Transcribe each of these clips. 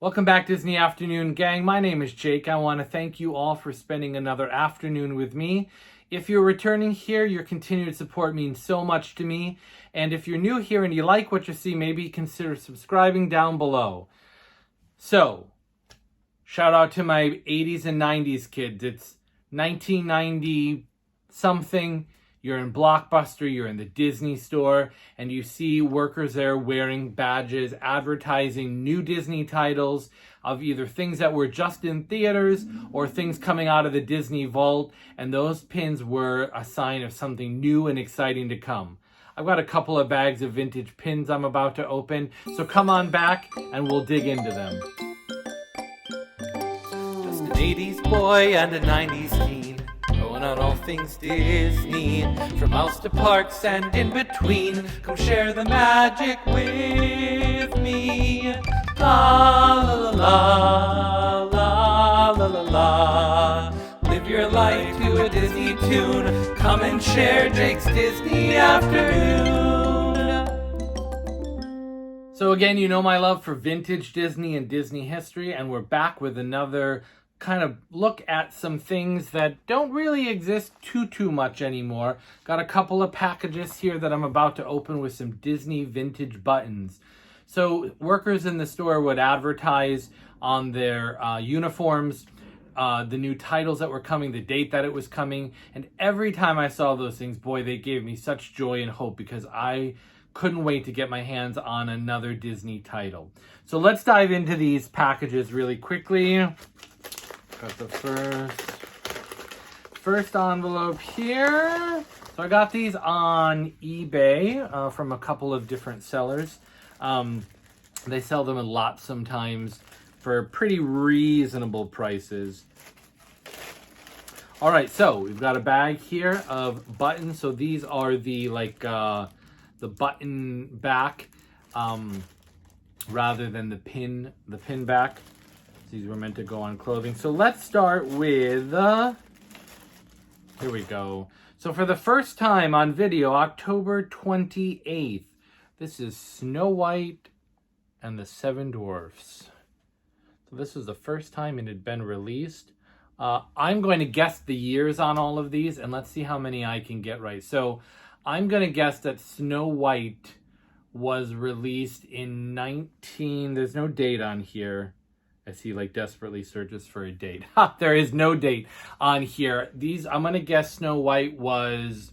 Welcome back, Disney Afternoon gang. My name is Jake. I want to thank you all for spending another afternoon with me. If you're returning here, your continued support means so much to me. And if you're new here and you like what you see, maybe consider subscribing down below. So, shout out to my 80s and 90s kids. It's 1990 something. You're in Blockbuster, you're in the Disney store, and you see workers there wearing badges, advertising new Disney titles of either things that were just in theaters or things coming out of the Disney vault, and those pins were a sign of something new and exciting to come. I've got a couple of bags of vintage pins I'm about to open, so come on back and we'll dig into them. Just an 80s boy and a 90s teen, going on all things Disney, from mouse to parks and in between. Come share the magic with me. La la la la la la la. Live your life to a Disney tune. Come and share Jake's Disney Afternoon. So again, you know my love for vintage Disney and Disney history, and we're back with another kind of look at some things that don't really exist too much anymore. Got a couple of packages here that I'm about to open with some Disney vintage buttons. So workers in the store would advertise on their uniforms the new titles that were coming, the date that it was coming, and every time I saw those things, boy, they gave me such joy and hope because I couldn't wait to get my hands on another Disney title. So let's dive into these packages really quickly. Got the first envelope here. So I got these on eBay from a couple of different sellers. They sell them a lot sometimes for pretty reasonable prices. All right, so we've got a bag here of buttons. So these are the the button back rather than the pin back. These were meant to go on clothing. So let's start with, here we go. So for the first time on video, October 28th, this is Snow White and the Seven Dwarfs. So this is the first time it had been released. I'm going to guess the years on all of these, and let's see how many I can get right. So I'm going to guess that Snow White was released in there's no date on here. I see like desperately searches for a date. Ha, there is no date on here. I'm going to guess Snow White was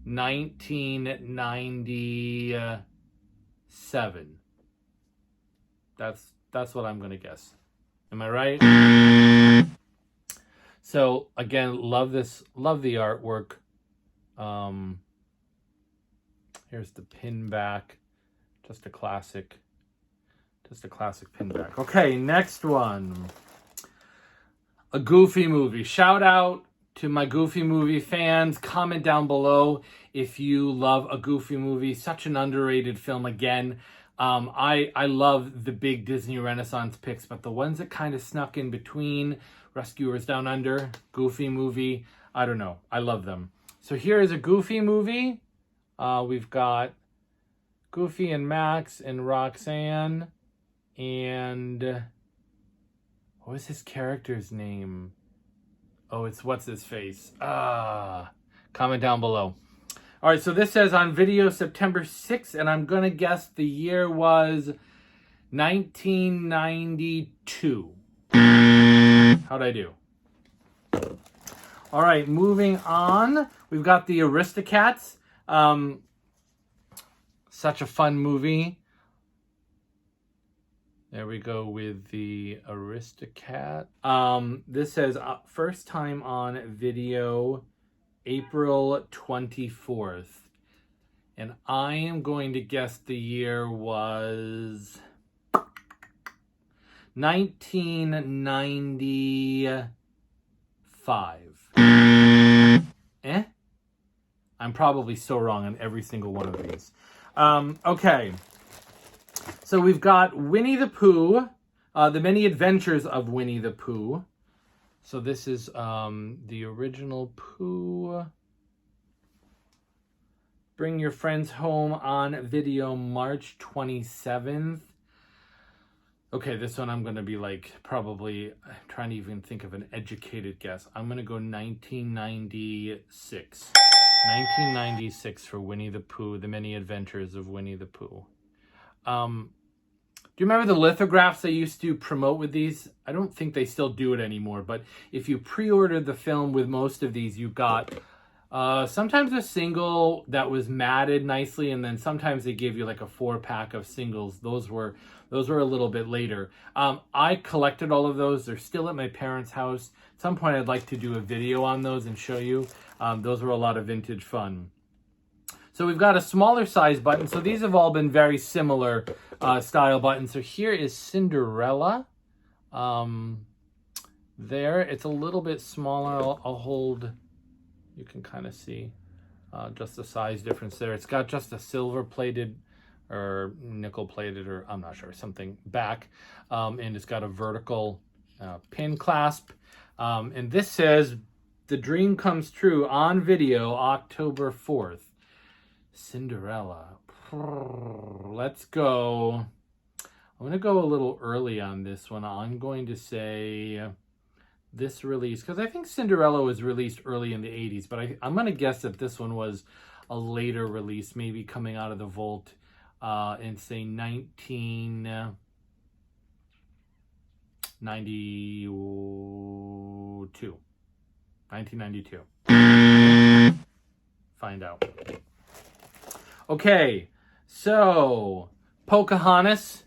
1997. That's what I'm going to guess. Am I right? So again, love the artwork. Here's the pin back. Just a classic pin back. Okay, next one. A Goofy movie. Shout out to my Goofy movie fans. Comment down below if you love a Goofy movie. Such an underrated film again. I love the big Disney Renaissance picks, but the ones that kind of snuck in between, Rescuers Down Under, Goofy movie, I don't know. I love them. So here is a Goofy movie. We've got Goofy and Max and Roxanne. And what was his character's name? Oh, it's what's his face? Comment down below. All right, so this says on video September 6th, and I'm gonna guess the year was 1992. How'd I do? All right, moving on. We've got the Aristocats. Such a fun movie. There we go with the Aristocat. This says first time on video, April 24th. And I am going to guess the year was 1995. I'm probably so wrong on every single one of these. Okay. So we've got Winnie the Pooh, The Many Adventures of Winnie the Pooh. So this is the original Pooh. Bring Your Friends Home on video March 27th. Okay, this one I'm going to be like probably trying to even think of an educated guess. I'm going to go 1996. 1996 for Winnie the Pooh, The Many Adventures of Winnie the Pooh. Do you remember the lithographs they used to promote with these? I don't think they still do it anymore, but if you pre-ordered the film with most of these, you got sometimes a single that was matted nicely, and then sometimes they give you like a 4-pack of singles. Those were a little bit later. I collected all of those. They're still at my parents' house. At some point, I'd like to do a video on those and show you. Those were a lot of vintage fun. So we've got a smaller size button. So these have all been very similar style buttons. So here is Cinderella. There, it's a little bit smaller. I'll hold, you can kind of see just the size difference there. It's got just a silver plated or nickel plated, or I'm not sure, something back. And it's got a vertical pin clasp. And this says, "The dream comes true on video, October 4th. Cinderella." Let's go. I'm going to go a little early on this one. I'm going to say this release, because I think Cinderella was released early in the 80s, but I'm going to guess that this one was a later release, maybe coming out of the vault in, say, 1992. 1992. Find out. Okay, so Pocahontas.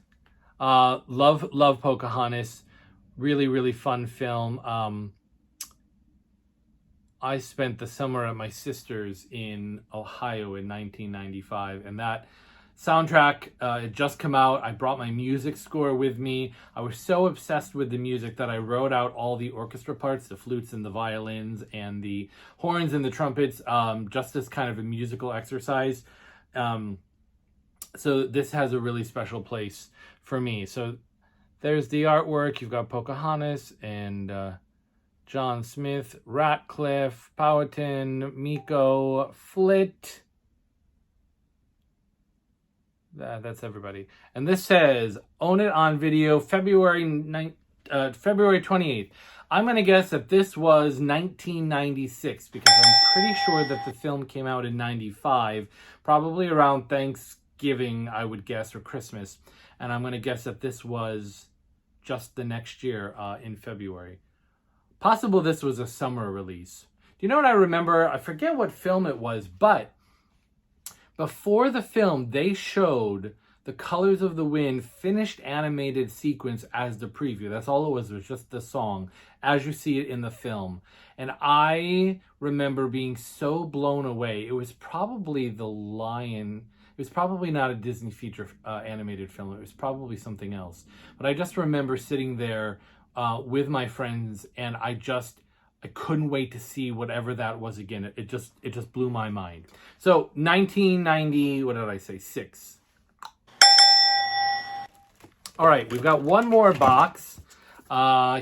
Love Pocahontas. Really, really fun film. I spent the summer at my sister's in Ohio in 1995, and that soundtrack had just come out. I brought my music score with me. I was so obsessed with the music that I wrote out all the orchestra parts, the flutes and the violins and the horns and the trumpets, just as kind of a musical exercise. So this has a really special place for me. So there's the artwork. You've got Pocahontas and John Smith, Ratcliffe, Powhatan, Miko, Flit. That's everybody. And this says, "Own it on video, February 28th. I'm going to guess that this was 1996, because I'm pretty sure that the film came out in 95, probably around Thanksgiving, I would guess, or Christmas. And I'm going to guess that this was just the next year in February. Possible this was a summer release. Do you know what I remember? I forget what film it was, but before the film, they showed the Colors of the Wind finished animated sequence as the preview. That's all it was just the song, as you see it in the film. And I remember being so blown away. It was probably The Lion. It was probably not a Disney feature animated film. It was probably something else. But I just remember sitting there with my friends, and I couldn't wait to see whatever that was again. It just blew my mind. So 1990, what did I say? 6. All right, we've got one more box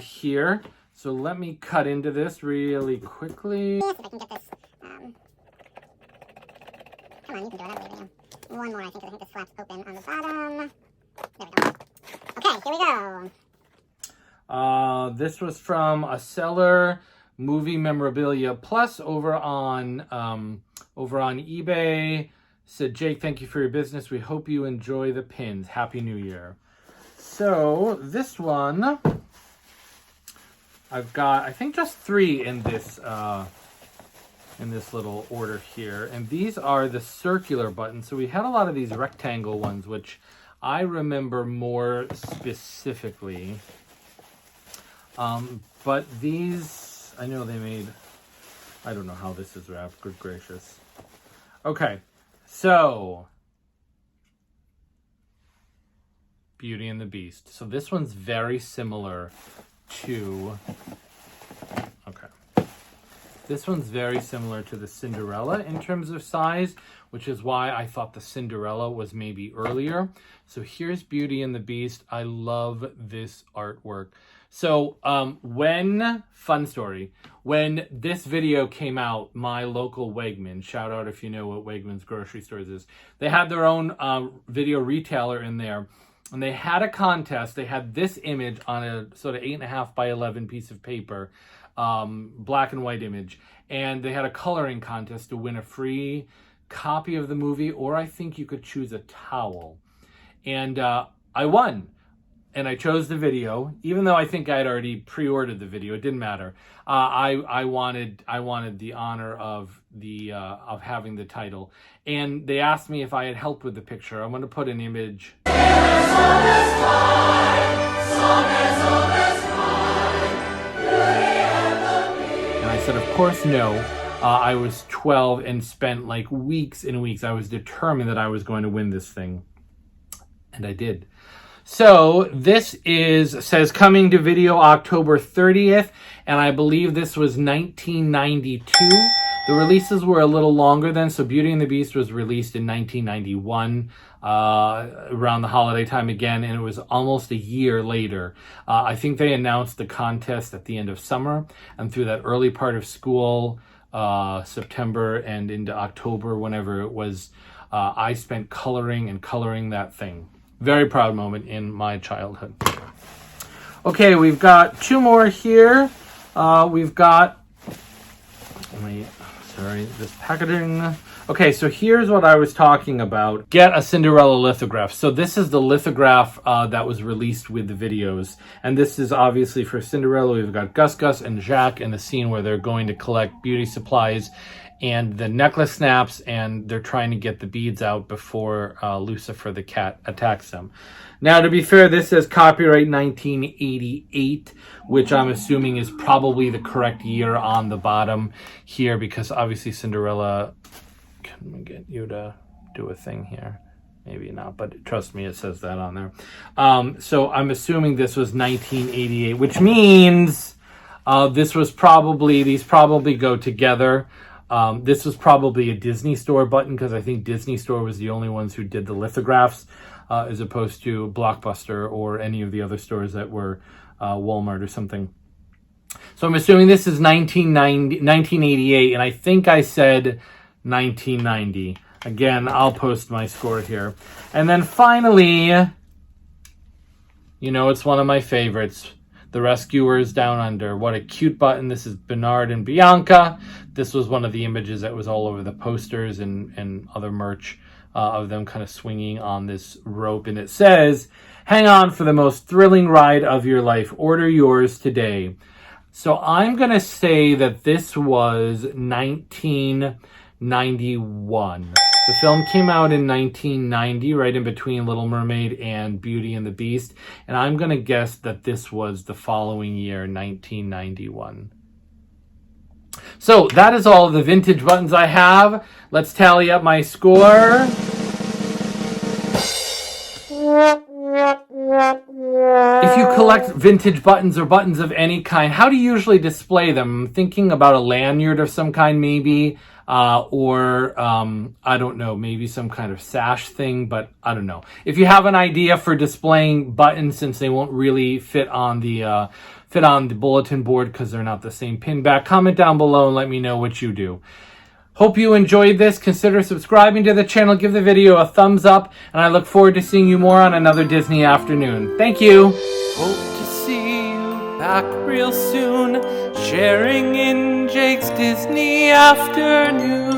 here. So let me cut into this really quickly. Yes, if I can get this. Come on, you can do it. I believe in you. One more, I think this flap's open on the bottom. There we go. Okay, here we go. This was from a seller, Movie Memorabilia Plus, over on eBay. Said, "Jake, thank you for your business. We hope you enjoy the pins. Happy New Year." So this one, I've got, I think, just 3 in this little order here, and these are the circular buttons. So we had a lot of these rectangle ones, which I remember more specifically. But these, I know they made, I don't know how this is wrapped. Good gracious. Okay, so Beauty and the Beast. So this one's very similar to, this one's very similar to the Cinderella in terms of size, which is why I thought the Cinderella was maybe earlier. So here's Beauty and the Beast. I love this artwork. So fun story, when this video came out, my local Wegman, shout out if you know what Wegman's grocery stores is, they had their own video retailer in there. And they had a contest. They had this image on a sort of 8.5 by 11 piece of paper, black and white image. And they had a coloring contest to win a free copy of the movie, or I think you could choose a towel. And I won. And I chose the video, even though I think I had already pre-ordered the video. It didn't matter. I wanted the honor of having the title. And they asked me if I had helped with the picture. I'm going to put an image. And I said, of course, no. I was 12 and spent like weeks and weeks. I was determined that I was going to win this thing. And I did. So this says coming to video October 30th, and I believe this was 1992. The releases were a little longer then, so Beauty and the Beast was released in 1991, around the holiday time again, and it was almost a year later. I think they announced the contest at the end of summer, and through that early part of school, September and into October, whenever it was, I spent coloring that thing. Very proud moment in my childhood. Okay, we've got two more here. We've got, this packaging. Okay, so here's what I was talking about. Get a Cinderella lithograph. So this is the lithograph that was released with the videos. And this is obviously for Cinderella. We've got Gus and Jacques in the scene where they're going to collect beauty supplies. And the necklace snaps, and they're trying to get the beads out before Lucifer the cat attacks them. Now, to be fair, this says copyright 1988, which I'm assuming is probably the correct year on the bottom here, because obviously Cinderella... Can we get you to do a thing here? Maybe not, but trust me, it says that on there. So I'm assuming this was 1988, which means these probably go together. This was probably a Disney Store button, because I think Disney Store was the only ones who did the lithographs, as opposed to Blockbuster or any of the other stores that were Walmart or something. So I'm assuming this is 1988, and I think I said 1990. Again, I'll post my score here. And then finally, it's one of my favorites. The Rescuers Down Under. What a cute button. This is Bernard and Bianca. This was one of the images that was all over the posters and other merch of them kind of swinging on this rope. And it says, hang on for the most thrilling ride of your life. Order yours today. So I'm going to say that this was 1991. The film came out in 1990, right in between Little Mermaid and Beauty and the Beast. And I'm going to guess that this was the following year, 1991. So that is all of the vintage buttons I have. Let's tally up my score. If you collect vintage buttons or buttons of any kind, how do you usually display them? I'm thinking about a lanyard of some kind, maybe. Or I don't know, maybe some kind of sash thing, but I don't know. If you have an idea for displaying buttons, since they won't really fit on the bulletin board because they're not the same pin back, comment down below and let me know what you do. Hope you enjoyed this. Consider subscribing to the channel, give the video a thumbs up, and I look forward to seeing you more on another Disney afternoon. Thank you. Hope to see you back real soon, sharing in Jake's Disney afternoon.